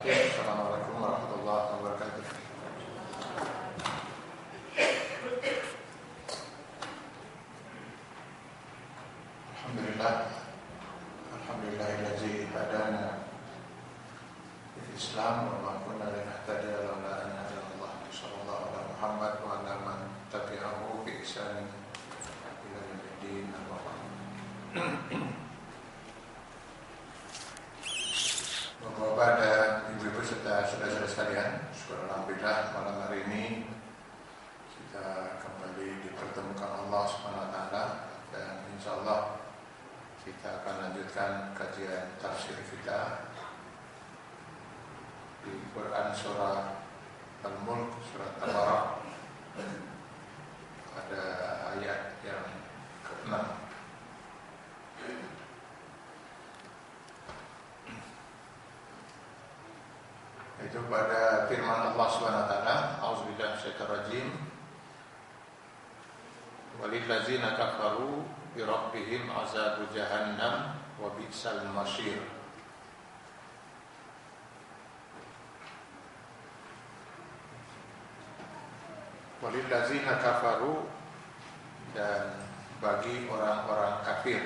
Assalamualaikum warahmatullahi wabarakatuh. Alhamdulillah, alhamdulillahillazi hadana lil Islam wa ma kunna linahtadiya laula an hadana Allah. Sallallahu alaihi Muhammad wa ala man tabi'ahu bi ihsan ila yaumiddin. Bapak-bapak dan ibu-ibu serta saudara-saudara sekalian, syukur alhamdulillah malam hari ini kita kembali dipertemukan Allah Subhanahu wa taala, dan insyaallah kita akan lanjutkan kajian tafsir kita di Quran surah Al-Mulk, surat Tabarak. Ada ayat yang ke-6. Itu pada firman Allah Subhanahu wa taala, auzubillahi minasyaitonir rajim. Walillazina kafaru bi rabbihim azabu jahannam wa bi'sal masir. Walillazina kafaru, dan bagi orang-orang kafir.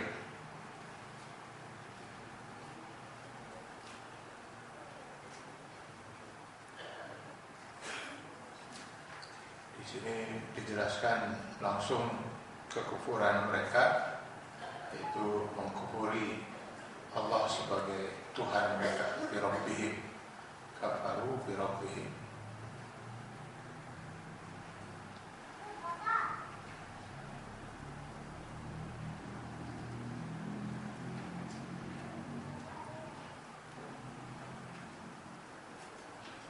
Di sini dijelaskan langsung kekufuran mereka, yaitu mengkufuri Allah sebagai Tuhan mereka. Bi rabbihim, kafaru bi rabbihim.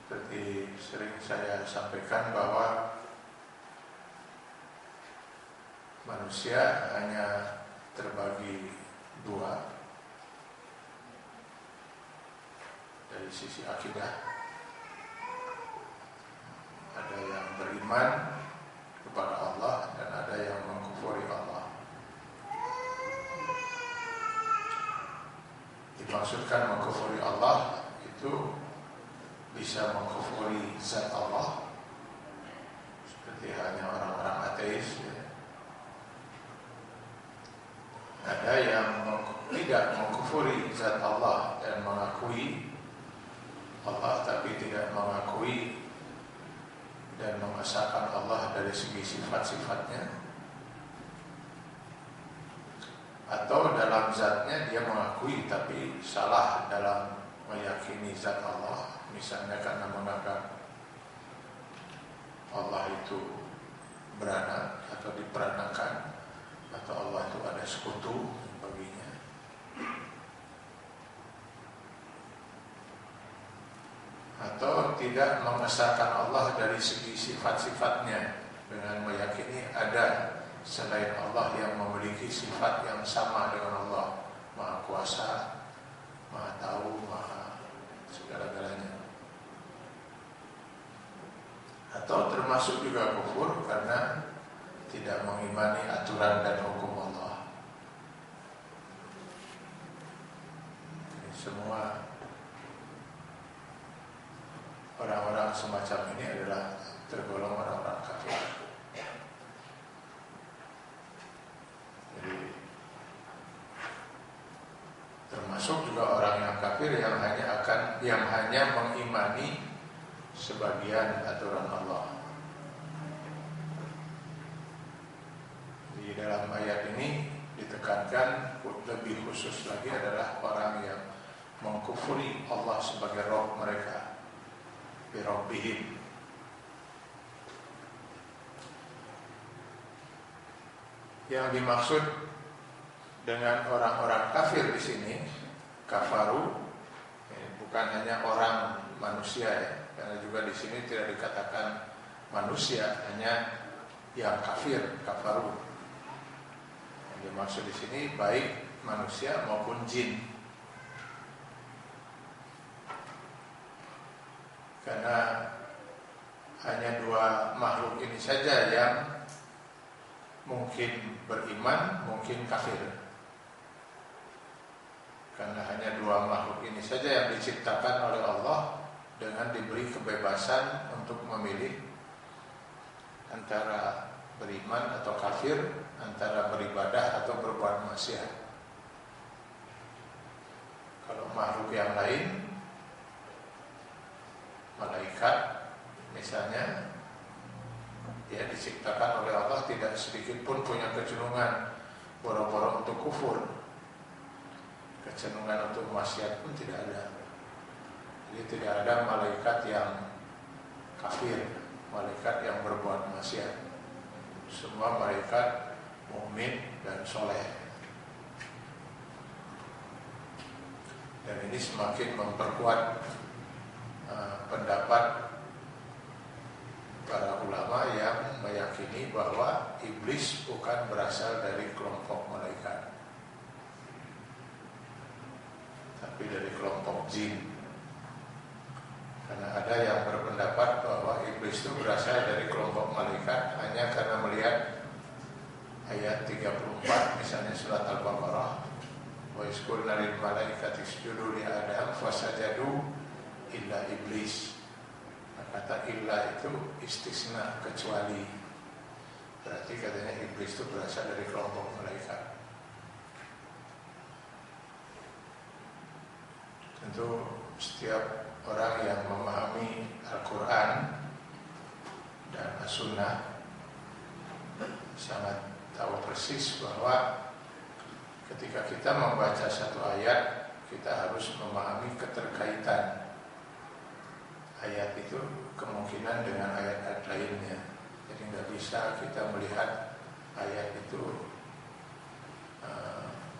Seperti sering saya sampaikan bahwa manusia hanya terbagi dua dari sisi akidah. Ada yang beriman kepada Allah dan ada yang mengkufuri Allah. Dimaksudkan mengkufuri Allah itu bisa mengkufuri zat Allah, seperti hanya orang-orang ateis, ya. Ada yang tidak mengkufuri zat Allah dan mengakui Allah, tapi tidak mengakui dan mengesahkan Allah dari segi sifat-sifatnya. Atau dalam zatnya dia mengakui tapi salah dalam meyakini zat Allah. Misalnya karena menganggap Allah itu beranak atau diperanakan, atau Allah itu ada sekutu baginya. Atau tidak mengesahkan Allah dari segi sifat-sifatnya dengan meyakini ada selain Allah yang memiliki sifat yang sama dengan Allah, Maha Kuasa, Maha Tahu, Maha segala-galanya. Atau termasuk juga kufur karena tidak mengimani aturan dan hukum Allah. Ini semua orang-orang semacam ini adalah tergolong orang-orang kafir. Jadi termasuk juga orang yang kafir yang hanya mengimani sebagian aturan Allah. Di dalam ayat ini ditekankan lebih khusus lagi adalah orang yang mengkufuri Allah sebagai Rabb mereka, bi rabbihim. Yang dimaksud dengan orang-orang kafir di sini, kafaru, bukan hanya orang manusia, ya, karena juga di sini tidak dikatakan manusia, hanya yang kafir, kafaru. Yang dimaksud di sini baik manusia maupun jin. Karena hanya dua makhluk ini saja yang mungkin beriman, mungkin kafir. Karena hanya dua makhluk ini saja yang diciptakan oleh Allah dengan diberi kebebasan untuk memilih antara beriman atau kafir, antara beribadah atau berbuat maksiat. Kalau makhluk yang lain, malaikat misalnya, dia diciptakan oleh Allah tidak sedikit pun punya kecenderungan boro-boro untuk kufur, kecenderungan untuk maksiat pun tidak ada. Jadi tidak ada malaikat yang kafir, malaikat yang berbuat maksiat. Semua malaikat mukmin dan soleh. Dan ini semakin memperkuat pendapat para ulama yang meyakini bahwa iblis bukan berasal dari kelompok malaikat, tapi dari kelompok jin. Karena ada yang berpendapat bahwa iblis itu berasal dari kelompok malaikat hanya karena melihat ayat 34 misalnya surat Al-Baqarah, wa isqulna lil malaikati isjudu li Adam fasajadu illa iblis. Kata illa itu istisna, kecuali. Berarti katanya iblis itu berasal dari kelompok malaikat. Tentu setiap orang yang memahami Al-Quran dan As-Sunnah sangat tahu persis bahwa ketika kita membaca satu ayat, kita harus memahami keterkaitan ayat itu kemungkinan dengan ayat-ayat lainnya. Jadi nggak bisa kita melihat ayat itu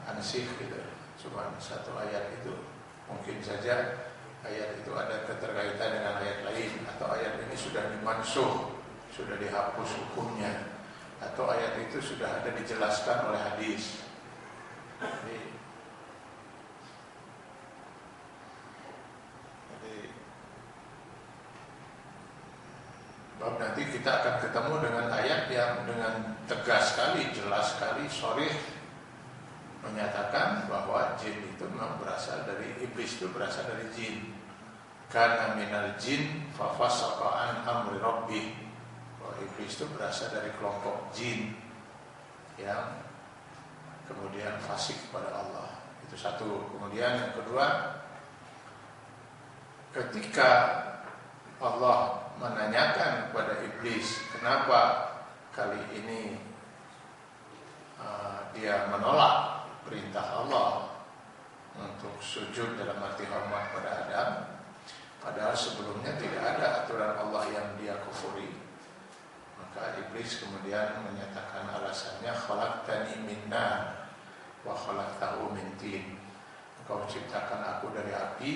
ansih gitu, cuma satu ayat itu. Mungkin saja ayat itu ada keterkaitan dengan ayat lain, atau ayat ini sudah dimansuh, sudah dihapus hukumnya, atau ayat itu sudah ada dijelaskan oleh hadis. Jadi bab nanti kita akan ketemu dengan ayat yang dengan tegas sekali, jelas sekali, sharih menyatakan bahwa jin itu memang berasal dari iblis, itu berasal dari jin. Kana minal jin fa fasaqa an amri rabbih. Bahwa iblis itu berasal dari kelompok jin yang kemudian fasik kepada Allah. Itu satu. Kemudian yang kedua, ketika Allah menanyakan kepada iblis kenapa kali ini dia menolak perintah Allah untuk sujud dalam arti hormat pada Adam, padahal sebelumnya tidak ada aturan Allah yang dia kufuri. Maka iblis kemudian menyatakan alasannya, khalaqtani min nar wa khalaqtahu min tin. Engkau ciptakan aku dari api,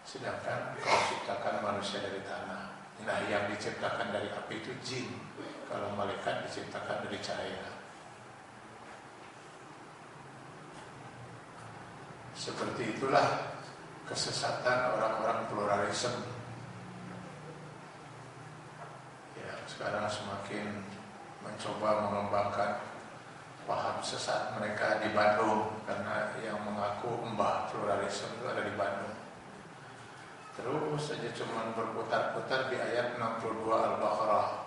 sedangkan engkau ciptakan manusia dari tanah. Nah, yang diciptakan dari api itu jin, kalau malaikat diciptakan dari cahaya. Seperti itulah kesesatan orang-orang pluralisme. Ya, sekarang semakin mencoba mengembangkan paham sesat mereka di Bandung, karena yang mengaku mbah pluralisme itu ada di Bandung. Terus saja cuma berputar-putar di ayat 62 Al-Baqarah,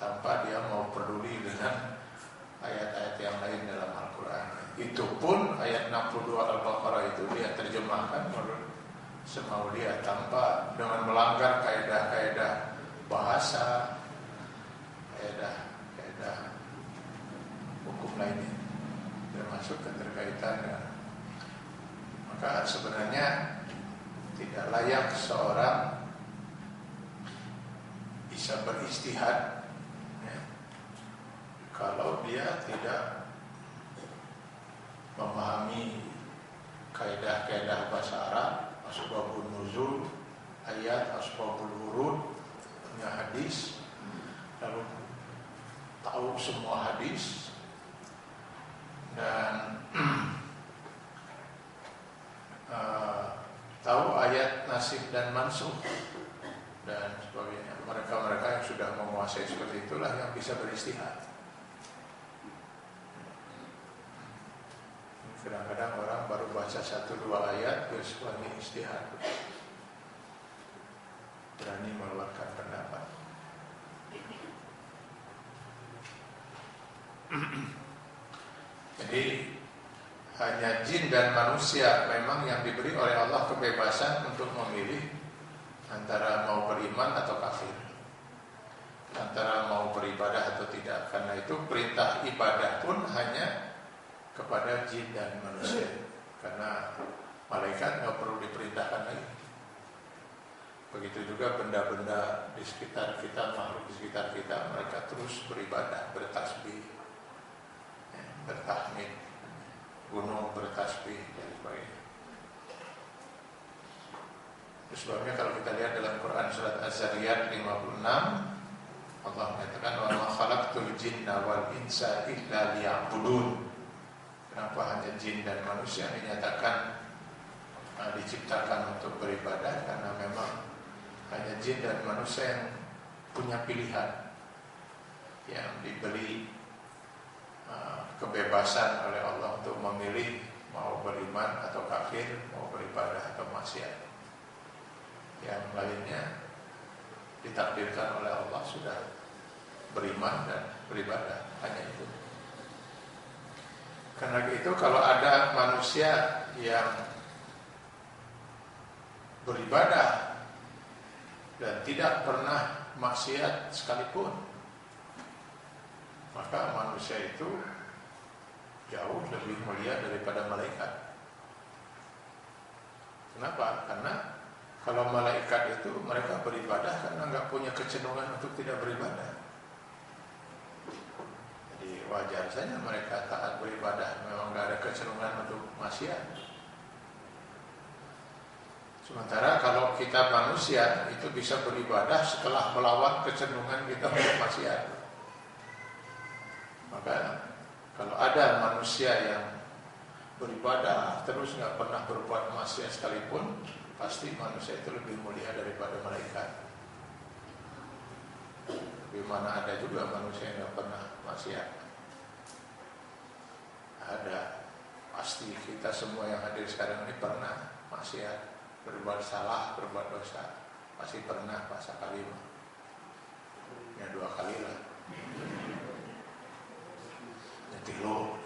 tanpa dia mau peduli dengan ayat-ayat yang lain dalam Al-Quran. Itu pun ayat 62 Al-Baqarah itu dia terjemahkan menurut semau dia, tanpa dengan melanggar kaidah-kaidah bahasa, kaidah hukum lainnya, termasuk keterkaitan dengan. Maka sebenarnya tidak layak seorang bisa beristihad ya, kalau dia tidak memahami kaidah-kaidah bahasa Arab, asbabun nuzul, ayat, asbabul wurud, punya hadis, lalu tahu semua hadis dan tahu ayat nasib dan mansukh dan sebagainya. Mereka-mereka yang sudah menguasai seperti itulah yang bisa beristihad. Kadang-kadang orang baru baca 1-2 ayat terus lagi istihad. hanya jin dan manusia memang yang diberi oleh Allah kebebasan untuk memilih antara mau beriman atau kafir, antara mau beribadah atau tidak. Karena itu perintah ibadah pun hanya kepada jin dan manusia, karena malaikat nggak perlu diperintahkan lagi. Begitu juga benda-benda di sekitar kita, makhluk di sekitar kita, mereka terus beribadah, bertasbih, bertahmid, gunung bertasbih dan sebagainya. Sebabnya kalau kita lihat dalam Quran surat Az-Zariyat 56, Allah mengatakan wa ma khalaqtul jinna wal insa illa liya'budun. Kenapa hanya jin dan manusia dinyatakan diciptakan untuk beribadah? Karena memang hanya jin dan manusia yang punya pilihan, yang diberi kebebasan oleh Allah untuk memilih mau beriman atau kafir, mau beribadah atau maksiat. Yang lainnya ditakdirkan oleh Allah sudah beriman dan beribadah, hanya itu. Karena itu kalau ada manusia yang beribadah dan tidak pernah maksiat sekalipun, maka manusia itu jauh lebih mulia daripada malaikat. Kenapa? Karena kalau malaikat itu mereka beribadah karena nggak punya kecenderungan untuk tidak beribadah. Jadi wajar saja mereka taat beribadah, memang nggak ada kecenderungan untuk maksiat. Sementara kalau kita manusia itu bisa beribadah setelah melawan kecenderungan kita untuk maksiat. Maka kalau ada manusia yang beribadah terus nggak pernah berbuat maksiat sekalipun, pasti manusia itu lebih mulia daripada malaikat. Di mana ada juga manusia yang nggak pernah maksiat. Ada, pasti kita semua yang hadir sekarang ini pernah maksiat, berbuat salah, berbuat dosa, pasti pernah masa kali, ya 2 kali lah. Tilo.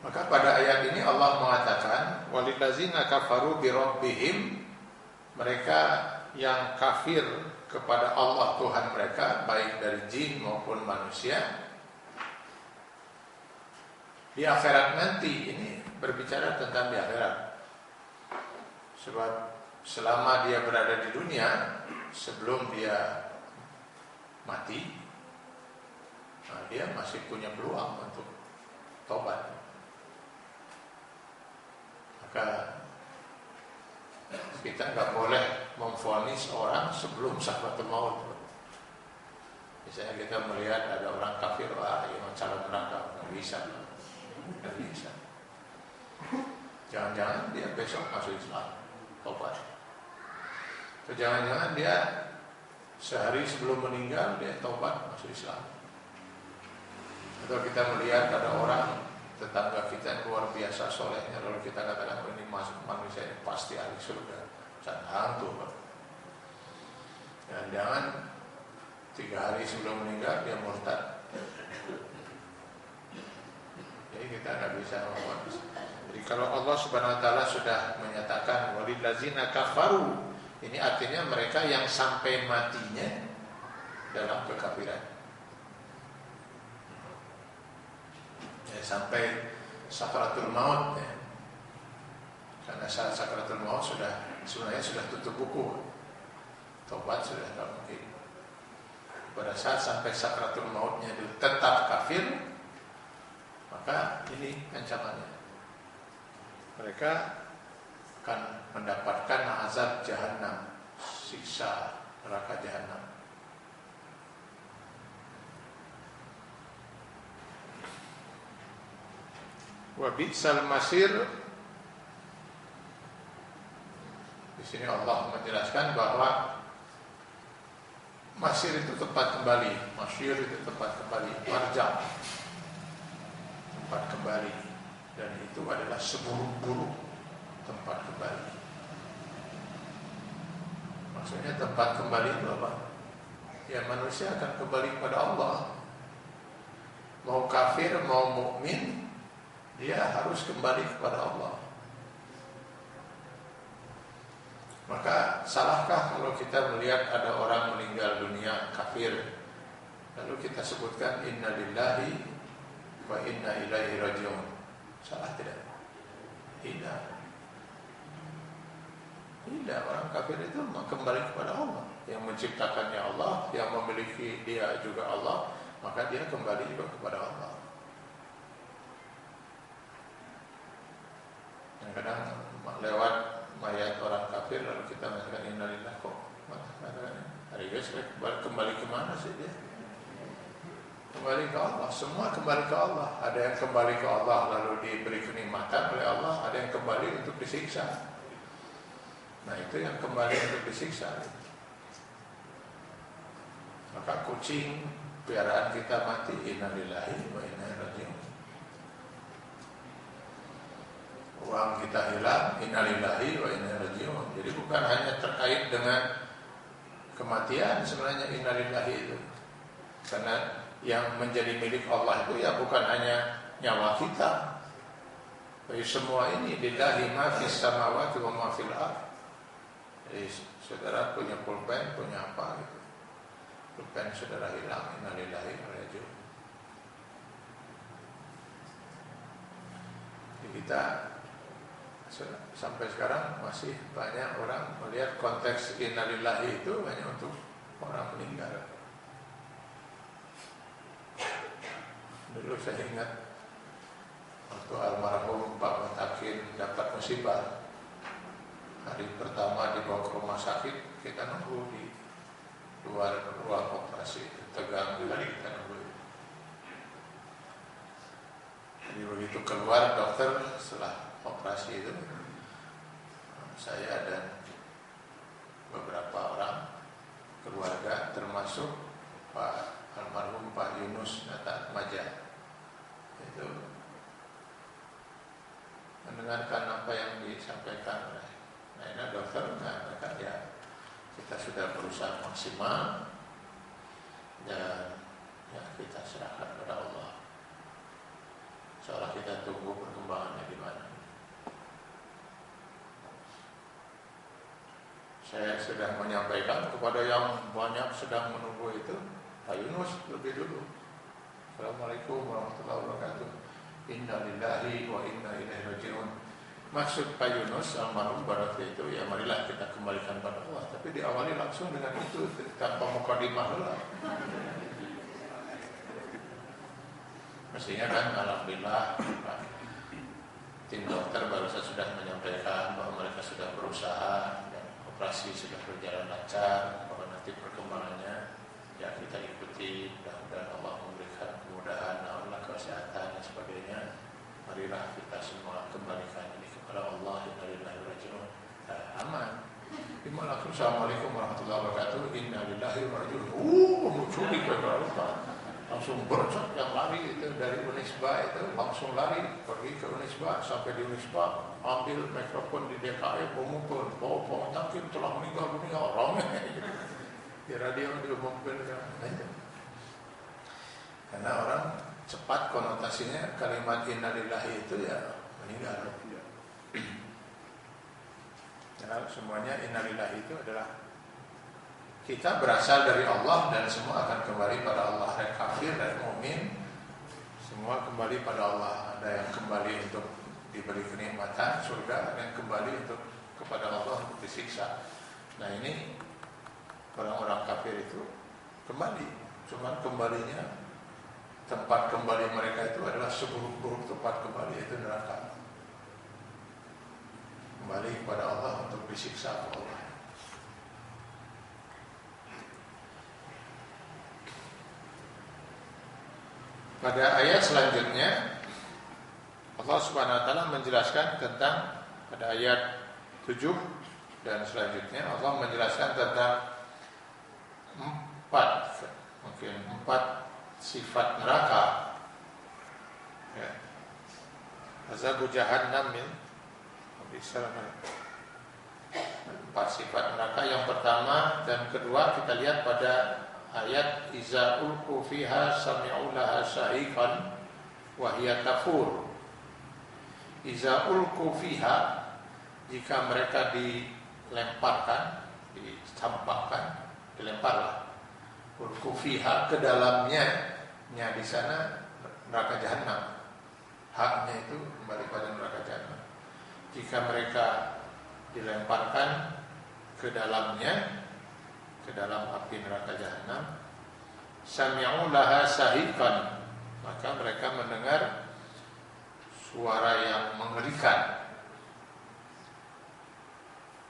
Maka pada ayat ini Allah mengatakan walillazina kafaru birabbihim, mereka yang kafir kepada Allah Tuhan mereka, baik dari jin maupun manusia, di akhirat nanti. Ini berbicara tentang di akhirat. Sebab selama dia berada di dunia, sebelum dia mati, dia masih punya peluang untuk tobat. Maka kita nggak boleh memvonis orang sebelum sakratul maut. Misalnya kita melihat ada orang kafir, wah ini calon neraka, nggak bisa. Jangan-jangan dia besok masuk Islam, tobat. Atau jangan-jangan dia sehari sebelum meninggal dia taubat masuk Islam. Atau kita melihat ada orang tetangga kita yang luar biasa solehnya, lalu kita katakan ini manusia ini pasti ahli surga, jangan hantu. Jangan 3 hari sebelum meninggal dia murtad. Jadi kita nggak bisa ngomong. Jadi kalau Allah Subhanahu Wa Taala sudah menyatakan walillazina kafaru, ini artinya mereka yang sampai matinya dalam kekafiran, ya, sampai sakratul maut, ya. Karena saat sakratul maut sebenarnya sudah tutup buku, tobat sudah tidak mungkin. Pada saat sampai sakratul mautnya tetap kafir, maka ini ancamannya. Mereka akan mendapatkan azab jahanam, siksa neraka jahanam. Wa bi'sal masir. Di sini Allah menjelaskan bahwa masir itu tempat kembali, masyir itu tempat kembali, marja, tempat kembali, dan itu adalah seburuk-buruk tempat kembali. Maksudnya tempat kembali itu apa? Ya manusia akan kembali kepada Allah. mau kafir, mau mukmin, dia harus kembali kepada Allah. Maka salahkah kalau kita melihat ada orang meninggal dunia kafir, lalu kita sebutkan inna lillahi wa inna ilaihi raji'un? Salah tidak? Tidak. Tidak, orang kafir itu kembali kepada Allah. Yang menciptakannya Allah, yang memiliki dia juga Allah, maka dia kembali juga kepada Allah. Kadang lewat mayat orang kafir lalu kita mengatakan innalillahi kok hari guys kembali kemana sih dia? Kembali ke Allah, semua kembali ke Allah. Ada yang kembali ke Allah lalu diberi kenikmatan oleh Allah, ada yang kembali untuk disiksa. Nah itu yang kembali untuk disiksa. Maka kucing piaraan kita mati, innalillahi wa inna ilaihi raji'un. Uang kita hilang, innalillahi wa inna ilaihi raji'un. Jadi bukan hanya terkait dengan kematian sebenarnya innalillahi itu. Karena yang menjadi milik Allah itu ya bukan hanya nyawa kita. Jadi semua ini lillahi ma fis samawati wa ma fil ardh. Jadi saudara punya pulpen, punya apa gitu. Pulpen saudara hilang, innalillahi wa inna ilaihi raji'un. Jadi kita sampai sekarang masih banyak orang melihat konteks innalillahi itu hanya untuk orang meninggal. Dulu saya ingat waktu almarhum Pak Mutakin dapat musibah, hari pertama dibawa ke rumah sakit, kita nunggu di luar ruang operasi, tegang sekali kita nunggu. Jadi begitu keluar dokter setelah operasi itu, saya dan beberapa orang keluarga termasuk Pak almarhum Pak Yunus Nata Maja itu mendengarkan apa yang disampaikan oleh dokter mengatakan ya kita sudah berusaha maksimal dan ya kita serahkan kepada Allah. Seolah kita tunggu perkembangannya di mana. Saya sedang menyampaikan kepada yang banyak sedang menunggu itu, Pak Yunus lebih dulu. Assalamualaikum warahmatullahi wabarakatuh. Inna lillahi wa inna ilaihi raji'un. Maksud Pak Yunus almarhum pada waktu itu ya marilah kita kembalikan pada Allah. Tapi diawali langsung dengan itu tanpa mukadimah dulu. Mestinya kan alhamdulillah tim dokter baru saja sudah menyampaikan bahwa mereka sudah berusaha. Operasi sudah berjalan lancar, bahwa nanti perkembangannya ya kita ikuti, mudah-mudahan Allah memberikan kemudahan, Allah kesehatan dan sebagainya. Marilah kita semua kembalikan ini kepada Allah, innalillahi wa raji'un. Aman. Dimana langsung assalamualaikum warahmatullahi wabarakatuh, innalillahi wa raji'un. Mencuri ke langsung bercot yang lari itu dari Unisba itu langsung lari pergi ke Unisba, sampai di Unisba ambil mikrofon di DKI mengumumkan bahwa Pak Mutakin telah meninggal dunia, orangnya di radio diumumkan karena orang cepat konotasinya kalimat innalillahi itu ya meninggal. Karena semuanya innalillahi itu adalah kita berasal dari Allah dan semua akan kembali pada Allah. Yang kafir dan mukmin semua kembali pada Allah. Ada yang kembali untuk diberi kenikmatan surga, ada yang kembali untuk kepada Allah untuk disiksa. Nah ini orang-orang kafir itu kembali, cuman kembalinya tempat kembali mereka itu adalah seburuk-buruk tempat kembali, itu neraka. Kembali kepada Allah untuk disiksa oleh Allah. Pada ayat selanjutnya Allah Subhanahu wa taala menjelaskan tentang pada ayat 7 dan selanjutnya Allah menjelaskan tentang empat sifat neraka. Ya. Azabu jahannam empat sifat neraka. Yang pertama dan kedua kita lihat pada ayat iza ulqu fiha sami'u laha syahiqan wa hiya tafur. Iza ulqu fiha, jika mereka dilemparkan, dicampakkan, dilemparlah. Ulqu fiha, ke dalamnya, nya di sana neraka jahanam. Haknya itu kembali pada neraka jahanam. Jika mereka dilemparkan ke dalamnya, ke dalam api neraka jahanam, sami'u laha sahiqan, maka mereka mendengar suara yang mengerikan.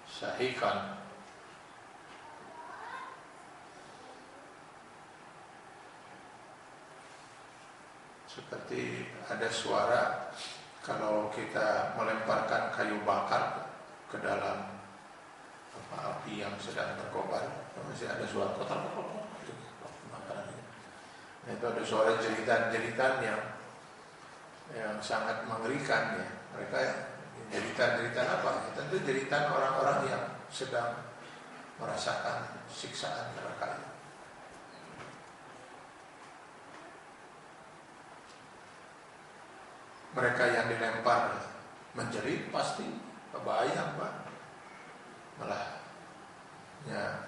Sahiqan, seperti ada suara kalau kita melemparkan kayu bakar ke dalam api yang sedang berkobar, masih ada suara kotak-kotak itu makanannya. Nah, itu ada suara jeritan-jeritan yang sangat mengerikan ya. Mereka jeritan-jeritan apa? Ya, tentu jeritan orang-orang yang sedang merasakan siksaan neraka. Mereka yang dilempar menjerit pasti kebayang, Pak. Malah ya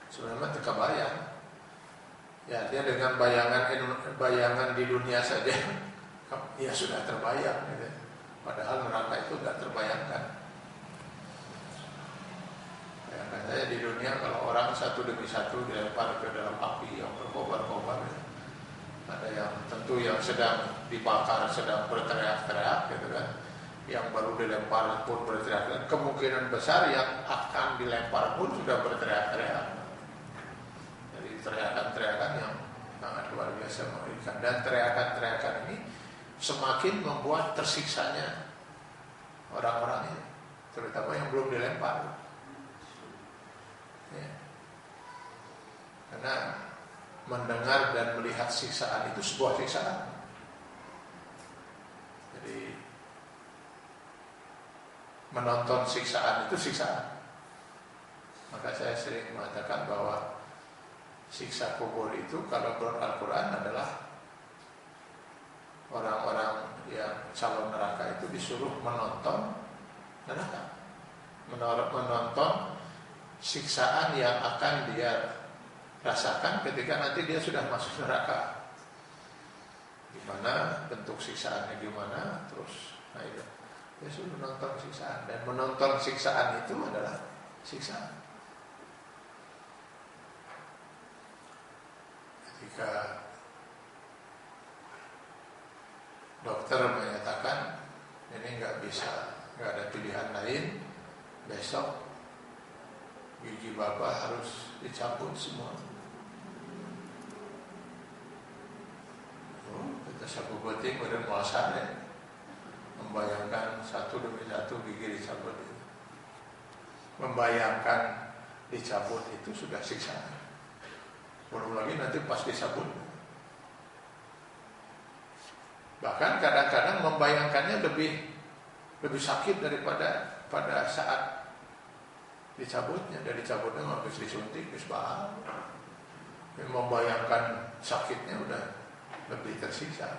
sebenarnya terkebayang. Ya, dia dengan bayangan di dunia saja ya sudah terbayang gitu. Padahal neraka itu tidak terbayangkan. Bayangkan saja di dunia kalau orang satu demi satu dilempar ke dalam api yang berkobar-kobar gitu. Ada yang tentu yang sedang dibakar, sedang berteriak-teriak gitu kan. Yang baru dilempar pun berteriak-teriak. Kemungkinan besar yang akan dilempar pun sudah berteriak-teriak. Jadi teriakan-teriakan yang sangat luar biasa mengerikan. Dan teriakan-teriakan ini semakin membuat tersiksanya orang-orang ini, terutama yang belum dilempar. Ya. Karena mendengar dan melihat siksaan itu sebuah siksaan. Jadi menonton siksaan itu siksaan. Maka saya sering mengatakan bahwa siksa kubur itu kalau menurut Al-Quran adalah orang-orang yang calon neraka itu disuruh menonton neraka, menonton siksaan yang akan dia rasakan ketika nanti dia sudah masuk neraka. Gimana bentuk siksaannya, gimana terus, nah itu dia suruh menonton siksaan. Dan menonton siksaan itu adalah siksaan. Ketika dokter menyatakan ini nggak ada pilihan lain, besok gigi bapak harus dicabut semua. Kita sabu penting pada muasanya membayangkan satu demi satu gigi dicabut itu. Membayangkan dicabut itu sudah siksaan. Belum lagi nanti pas dicabut. Bahkan kadang-kadang membayangkannya lebih sakit daripada pada saat dicabutnya. Dari cabutnya habis disuntik, habis bahal. Membayangkan sakitnya udah lebih tersiksa.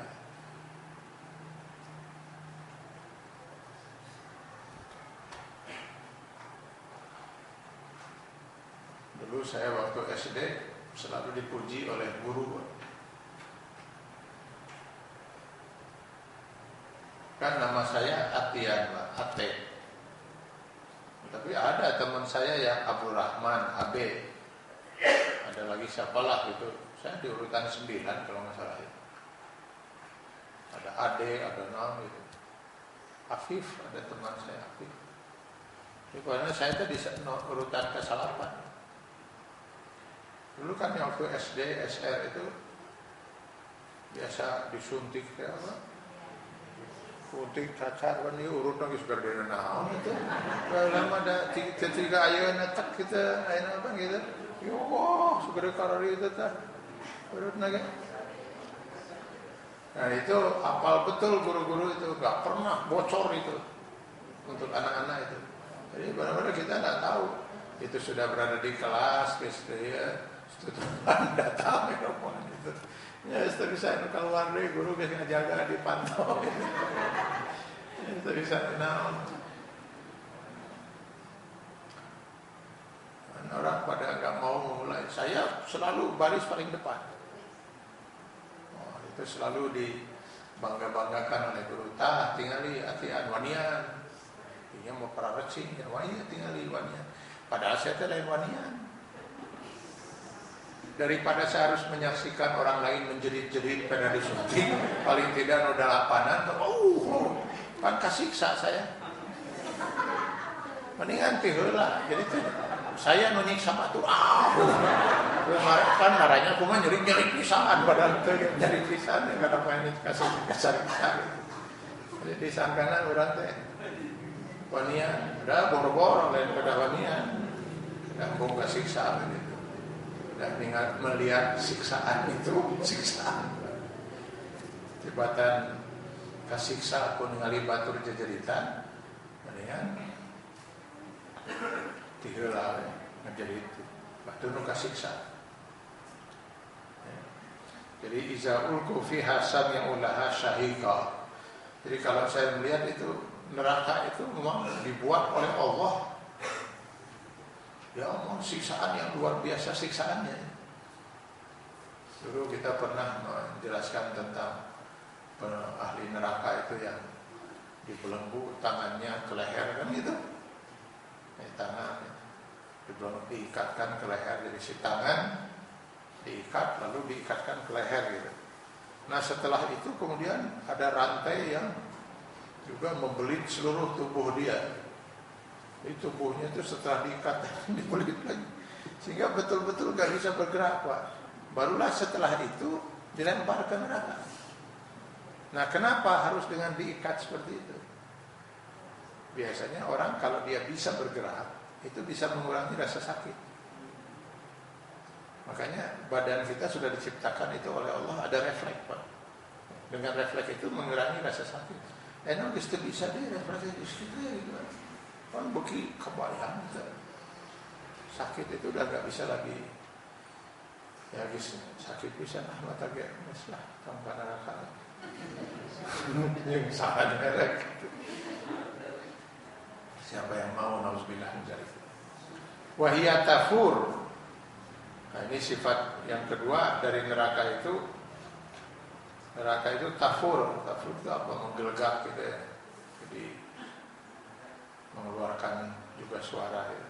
Dulu saya waktu SD selalu dipuji oleh guru. Kan nama saya Atian, Pak, Ate. Tapi ada teman saya yang Abdul Rahman, AB. Ada lagi siapalah gitu. Saya di urutan 9 kalau nggak salah itu. Ada Ade, ada Nam gitu. Afif, ada teman saya Afif. Jadi karena saya tadi urutan ke-8. Dulu kan waktu SD, SR itu biasa disuntik kayak apa? Suntik cacar kan ini urut lagi sudah dari naon itu. Lama ada tiga ayo netek kita ayo apa gitu. Yo, sudah karari itu tah. Urut lagi. Nah itu apal betul guru-guru itu, gak pernah bocor itu untuk anak-anak itu. Jadi benar-benar kita nggak tahu itu sudah berada di kelas, ya, Itu datang rombongan itu. Ya, itu bisa keluar deh, guru bisa jaga dipantau. Itu bisa orang pada nggak mau memulai. Saya selalu baris paling depan. Itu selalu dibangga-banggakan oleh guru. Tingali ati wanian. Ini mau para recing, wanian tingali wanian. Padahal saya lain wanian. Daripada saya harus menyaksikan orang lain menjerit-jerit pada disunting, paling tidak noda lapanan, kan kasiksa saya. Mendingan tiheula. Jadi saya nunik sama tuh, kan marahnya aku mah nyeri pisan, padahal itu nyeri pisan, kenapa ini kasih kasar. Jadi disangkana orang teh wanian, udah boro-boro lain pada wanian, udah mau siksa gitu. Dan melihat siksaan itu siksaan. Tibatan kasiksa aku ningali batur jejeritan, mendingan tiheula menjadi itu. Batur nu kasiksa. Jadi iza ulqu fiha sami'ulaha syahiqa. Jadi kalau saya melihat itu neraka itu memang dibuat oleh Allah. Ya Allah, siksaan yang luar biasa siksaannya. Dulu kita pernah menjelaskan tentang ahli neraka itu yang dibelenggu tangannya ke leher kan gitu. Tangan dibelenggu, diikatkan ke leher, jadi si tangan diikat lalu diikatkan ke leher gitu. Nah setelah itu kemudian ada rantai yang juga membelit seluruh tubuh dia. Tubuhnya itu setelah diikat dibelit lagi sehingga betul-betul gak bisa bergerak Pak. Barulah setelah itu dilempar ke neraka. Nah kenapa harus dengan diikat seperti itu? Biasanya orang kalau dia bisa bergerak itu bisa mengurangi rasa sakit. Makanya badan kita sudah diciptakan itu oleh Allah ada refleks Pak. Dengan refleks itu mengurangi rasa sakit. Enak bisa deh refleks itu gitu. Kan beki kebayang sakit itu udah gak bisa lagi ya guys, sakit bisa mata gak lah tanpa neraka yang salah merek siapa yang mau nauzubillah dari wahiyat tafur. Nah ini sifat yang kedua dari neraka itu tafur itu apa, menggelegak gitu ya, jadi mengeluarkan juga suara ya.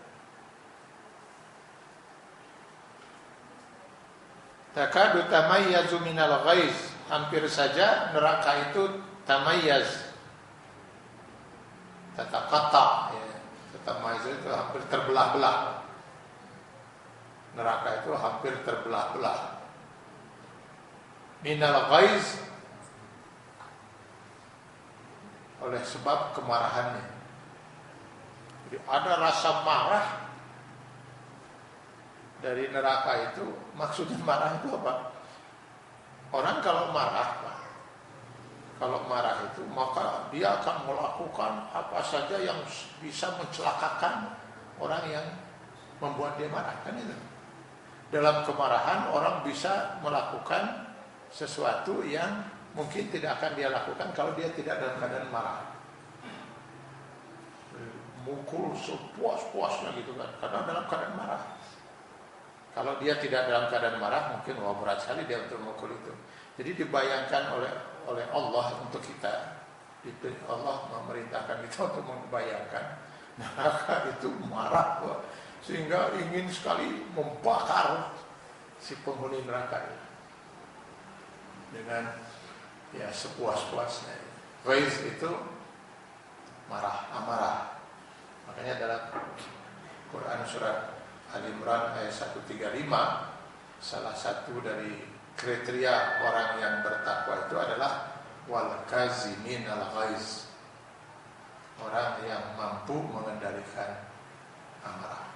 Takadu tamayyazu minal ghaiz, hampir saja neraka itu tamayyaz, tatakata ya. Tamayyaz itu hampir terbelah-belah. Neraka itu hampir terbelah-belah. Minal ghaiz, oleh sebab kemarahannya. Jadi ada rasa marah dari neraka itu. Maksudnya marah itu apa? Orang kalau marah Pak, kalau marah itu maka dia akan melakukan apa saja yang bisa mencelakakan orang yang membuat dia marah kan itu. Dalam kemarahan orang bisa melakukan sesuatu yang mungkin tidak akan dia lakukan kalau dia tidak dalam keadaan marah. Mukul sepuas-puasnya gitu kan, karena dalam keadaan marah. Kalau dia tidak dalam keadaan marah, mungkin berat sekali dia untuk mukul itu. Jadi dibayangkan oleh Allah untuk kita. Allah memerintahkan kita untuk membayangkan neraka itu marah, sehingga ingin sekali membakar si penghuni neraka itu dengan ya sepuas-puasnya. Ghaiz itu marah, amarah. Makanya dalam Quran surat Al-Imran ayat 135, salah satu dari kriteria orang yang bertakwa itu adalah wal kazimin al ghaiz, orang yang mampu mengendalikan amarah.